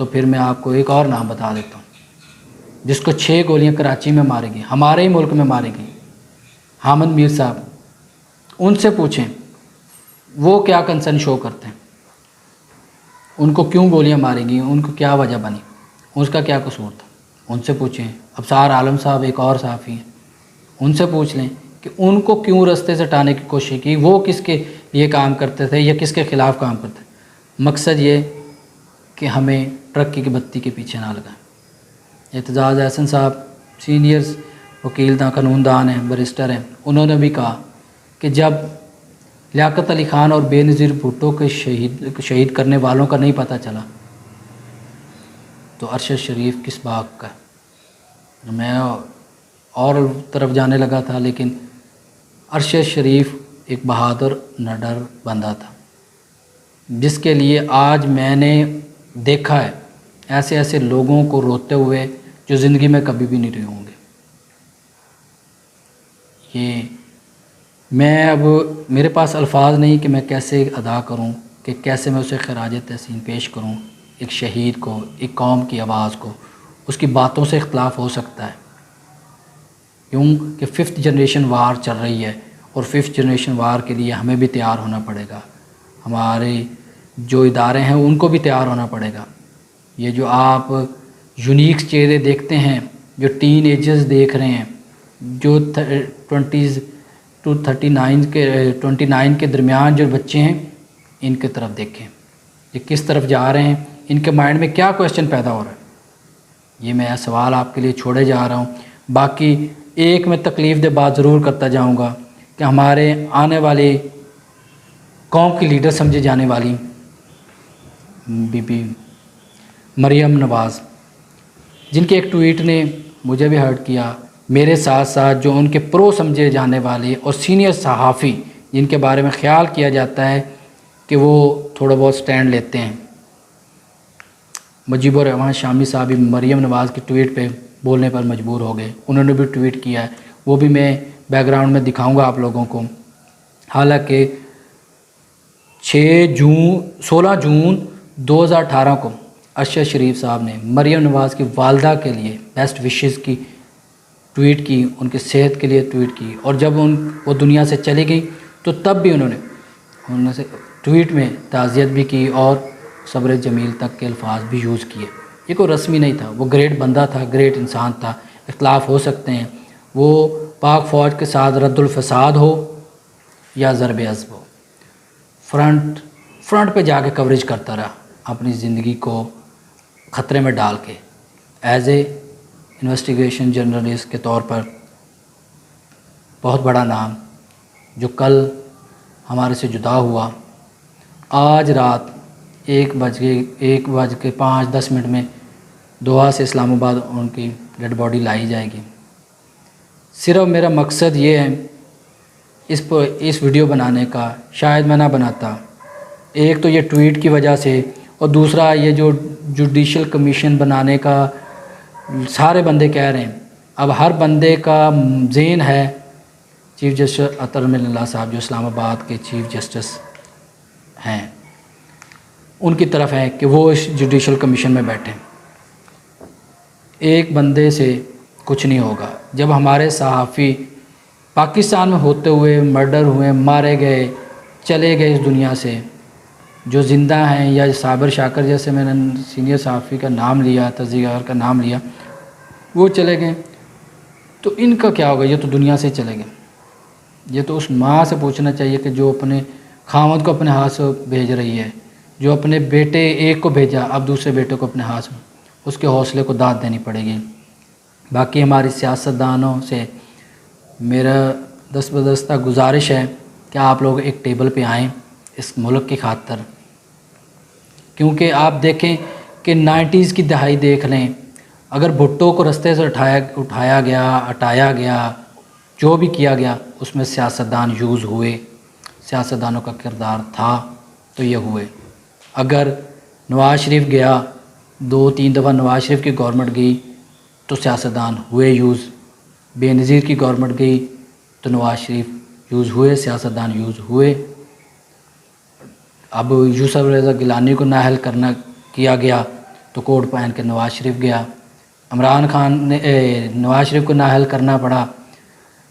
تو پھر میں آپ کو ایک اور نام بتا دیتا ہوں جس کو 6 گولیاں کراچی میں مارے گئی، ہمارے ہی ملک میں مارے گئی، حامد میر صاحب. ان سے پوچھیں وہ کیا کنسرن شو کرتے ہیں، ان کو کیوں گولیاں ماری گئیں، ان کو کیا وجہ بنی، اس کا کیا قصور تھا، ان سے پوچھیں. ابصار عالم صاحب ایک اور صحافی ہیں، ان سے پوچھ لیں کہ ان کو کیوں رستے سے ہٹانے کی کوشش کی، وہ کس کے لیے کام کرتے تھے یا کس کے خلاف کام کرتے تھے. مقصد یہ کہ ہمیں ترقی کی بتی کے پیچھے نہ لگائیں. اعتزاز احسن صاحب سینئر وکیل قانون دان ہیں، بریسٹر ہیں، انہوں نے بھی کہا کہ جب لیاقت علی خان اور بے نظیر بھٹو کے شہید کرنے والوں کا نہیں پتہ چلا تو ارشد شریف کس باغ کا ہے. میں اور طرف جانے لگا تھا، لیکن ارشد شریف ایک بہادر نڈر بندہ تھا جس کے لیے آج میں نے دیکھا ہے ایسے ایسے لوگوں کو روتے ہوئے جو زندگی میں کبھی بھی نہیں رہے ہوں گے. یہ میں اب میرے پاس الفاظ نہیں کہ میں کیسے ادا کروں، کہ کیسے میں اسے خراج تحسین پیش کروں. ایک شہید کو، ایک قوم کی آواز کو، اس کی باتوں سے اختلاف ہو سکتا ہے کیوں کہ 5th جنریشن وار چل رہی ہے، اور 5th جنریشن وار کے لیے ہمیں بھی تیار ہونا پڑے گا، ہمارے جو ادارے ہیں ان کو بھی تیار ہونا پڑے گا. یہ جو آپ یونیک چہرے دیکھتے ہیں، جو ٹین ایجز دیکھ رہے ہیں، جو 20s to 29 کے درمیان جو بچے ہیں، ان کی طرف دیکھیں، یہ کس طرف جا رہے ہیں، ان کے مائنڈ میں کیا کویسچن پیدا ہو رہا ہے. یہ میں سوال آپ کے لیے چھوڑے جا رہا ہوں. باقی ایک میں تکلیف دہ بات ضرور کرتا جاؤں گا کہ ہمارے آنے والی قوم کی لیڈر سمجھے جانے والی بی بی مریم نواز، جن کے ایک ٹویٹ نے مجھے بھی ہرٹ کیا، میرے ساتھ ساتھ جو ان کے پرو سمجھے جانے والے اور سینئر صحافی جن کے بارے میں خیال کیا جاتا ہے کہ وہ تھوڑا بہت سٹینڈ لیتے ہیں. مجیب الرحمان شامی صاحب بھی مریم نواز کی ٹویٹ پہ بولنے پر مجبور ہو گئے، انہوں نے بھی ٹویٹ کیا ہے، وہ بھی میں بیک گراؤنڈ میں دکھاؤں گا آپ لوگوں کو. حالانکہ 16 جون 2018 کو ارشد شریف صاحب نے مریم نواز کی والدہ کے لیے بیسٹ وشز کی ٹویٹ کی، ان کی صحت کے لیے ٹویٹ کی، اور جب وہ دنیا سے چلی گئی تو تب بھی انہوں نے ٹویٹ میں تعزیت بھی کی اور صبر جمیل تک کے الفاظ بھی یوز کیے. یہ کوئی رسمی نہیں تھا، وہ گریٹ بندہ تھا، گریٹ انسان تھا. اختلاف ہو سکتے ہیں، وہ پاک فوج کے ساتھ رد الفساد ہو یا ضرب عضب ہو، فرنٹ پہ جا کے کوریج کرتا رہا اپنی زندگی کو خطرے میں ڈال کے ایز اے انویسٹیگیشن جرنلسٹ کے طور پر. بہت بڑا نام جو کل ہمارے سے جدا ہوا. آج رات 1:05 میں دوحہ سے اسلام آباد ان کی ڈیڈ باڈی لائی جائے گی. صرف میرا مقصد یہ ہے اس ویڈیو بنانے کا، شاید میں نہ بناتا، ایک تو یہ ٹویٹ کی وجہ سے، اور دوسرا یہ جو جوڈیشل کمیشن بنانے کا سارے بندے کہہ رہے ہیں. اب ہر بندے کا ذہن ہے چیف جسٹس اطہر من اللہ صاحب جو اسلام آباد کے چیف جسٹس ہیں ان کی طرف ہے کہ وہ اس جوڈیشل کمیشن میں بیٹھیں. ایک بندے سے کچھ نہیں ہوگا. جب ہمارے صحافی پاکستان میں ہوتے ہوئے مرڈر ہوئے، مارے گئے، چلے گئے اس دنیا سے، جو زندہ ہیں، یا صابر شاکر جیسے میں نے سینئر صحافی کا نام لیا، تجزیہگر کا نام لیا، وہ چلے گئے، تو ان کا کیا ہوگا؟ یہ تو دنیا سے چلے گئے. یہ تو اس ماں سے پوچھنا چاہیے کہ جو اپنے خاوند کو اپنے ہاتھ سے بھیج رہی ہے، جو اپنے بیٹے ایک کو بھیجا اب دوسرے بیٹے کو اپنے ہاتھ میں، اس کے حوصلے کو داد دینی پڑے گی. باقی ہماری سیاستدانوں سے میرا دست بدستہ گزارش ہے کہ آپ لوگ ایک ٹیبل پہ آئیں اس ملک کی خاطر. کیونکہ آپ دیکھیں کہ 90s کی دہائی دیکھ لیں، اگر بھٹو کو رستے سے اٹھایا گیا، ہٹایا گیا، جو بھی کیا گیا، اس میں سیاستدان یوز ہوئے، سیاستدانوں کا کردار تھا تو یہ ہوئے. اگر نواز شریف گیا، 2-3 دفعہ نواز شریف کی گورنمنٹ گئی تو سیاستدان ہوئے یوز، بے نظیر کی گورنمنٹ گئی تو نواز شریف یوز ہوئے، سیاستدان یوز ہوئے. اب یوسف رضا گیلانی کو نااہل کیا گیا تو کوٹ پہن کے نواز شریف گیا. عمران خان نے نواز شریف کو نااہل کرنا پڑا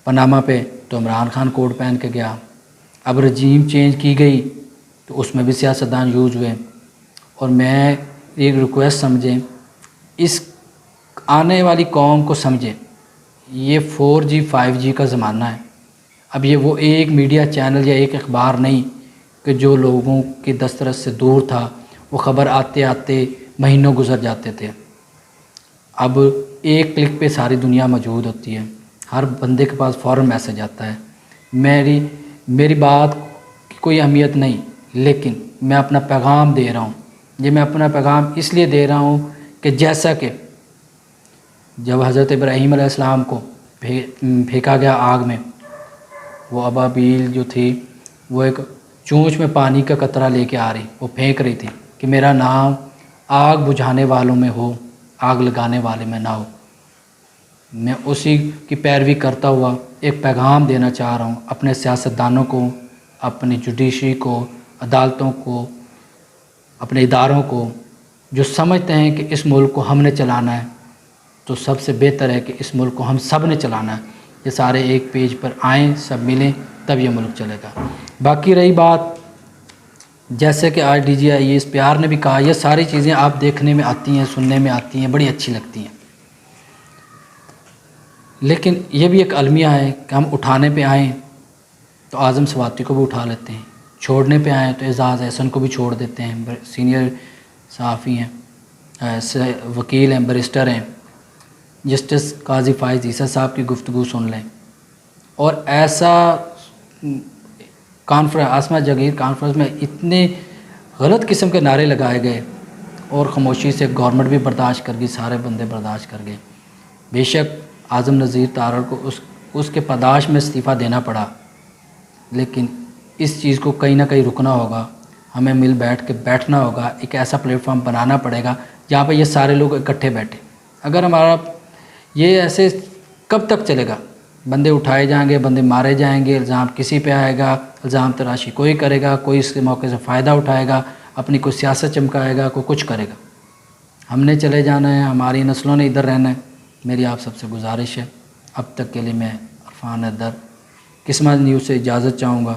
پاناما پہ تو عمران خان کوٹ پہن کے گیا. اب رجیم چینج کی گئی تو اس میں بھی سیاستدان یوز ہوئے. اور میں ایک ریکویسٹ سمجھیں، اس آنے والی قوم کو سمجھیں، یہ 4G 5G کا زمانہ ہے. اب یہ وہ ایک میڈیا چینل یا ایک اخبار نہیں کہ جو لوگوں کی دسترس سے دور تھا، وہ خبر آتے آتے مہینوں گزر جاتے تھے. اب ایک کلک پہ ساری دنیا موجود ہوتی ہے، ہر بندے کے پاس فوراً میسج آتا ہے. میری بات کی کوئی اہمیت نہیں، لیکن میں اپنا پیغام دے رہا ہوں. یہ میں اپنا پیغام اس لیے دے رہا ہوں کہ جیسا کہ جب حضرت ابراہیم علیہ السلام کو پھینکا گیا آگ میں، وہ ابابیل جو تھی وہ ایک چونچ میں پانی کا قطرہ لے کے آ رہی، وہ پھینک رہی تھی کہ میرا نام آگ بجھانے والوں میں ہو، آگ لگانے والے میں نہ ہو. میں اسی کی پیروی کرتا ہوا ایک پیغام دینا چاہ رہا ہوں اپنے سیاستدانوں کو، اپنی جوڈیشری کو، عدالتوں کو، اپنے اداروں کو، جو سمجھتے ہیں کہ اس ملک کو ہم نے چلانا ہے. تو سب سے بہتر ہے کہ اس ملک کو ہم سب نے چلانا ہے. یہ سارے ایک پیج پر آئیں، سب ملیں، تب یہ ملک چلے گا. باقی رہی بات، جیسے کہ آج DGIS پیار نے بھی کہا، یہ ساری چیزیں آپ دیکھنے میں آتی ہیں، سننے میں آتی ہیں، بڑی اچھی لگتی ہیں، لیکن یہ بھی ایک المیہ ہے کہ ہم اٹھانے پہ آئیں تو اعظم سواتی کو بھی اٹھا لیتے ہیں، چھوڑنے پہ آئیں تو اعزاز احسن کو بھی چھوڑ دیتے ہیں. سینئر صحافی ہیں، وکیل ہیں، بیرسٹر ہیں. جسٹس قاضی فائز عیسیٰ صاحب کی گفتگو سن لیں. اور ایسا آسما جاگیر کانفرنس میں اتنے غلط قسم کے نعرے لگائے گئے اور خاموشی سے گورنمنٹ بھی برداشت کر گئی، سارے بندے برداشت کر گئے. بے شک اعظم نذیر تارڑ کو اس کے پاداش میں استعفیٰ دینا پڑا، لیکن اس چیز کو کہیں نہ کہیں رکنا ہوگا. ہمیں مل بیٹھ کے بیٹھنا ہوگا، ایک ایسا پلیٹ فارم بنانا پڑے گا جہاں پہ یہ سارے لوگ اکٹھے بیٹھیں. اگر ہمارا یہ ایسے کب تک چلے گا؟ بندے اٹھائے جائیں گے، بندے مارے جائیں گے، الزام کسی پہ آئے گا، الزام تراشی کوئی کرے گا، کوئی اس کے موقع سے فائدہ اٹھائے گا، اپنی کوئی سیاست چمکائے گا، کوئی کچھ کرے گا. ہم نے چلے جانا ہے، ہماری نسلوں نے ادھر رہنا ہے. میری آپ سب سے گزارش ہے، اب تک کے لیے میں عرفان حیدر قسمت نیوز سے اجازت چاہوں گا.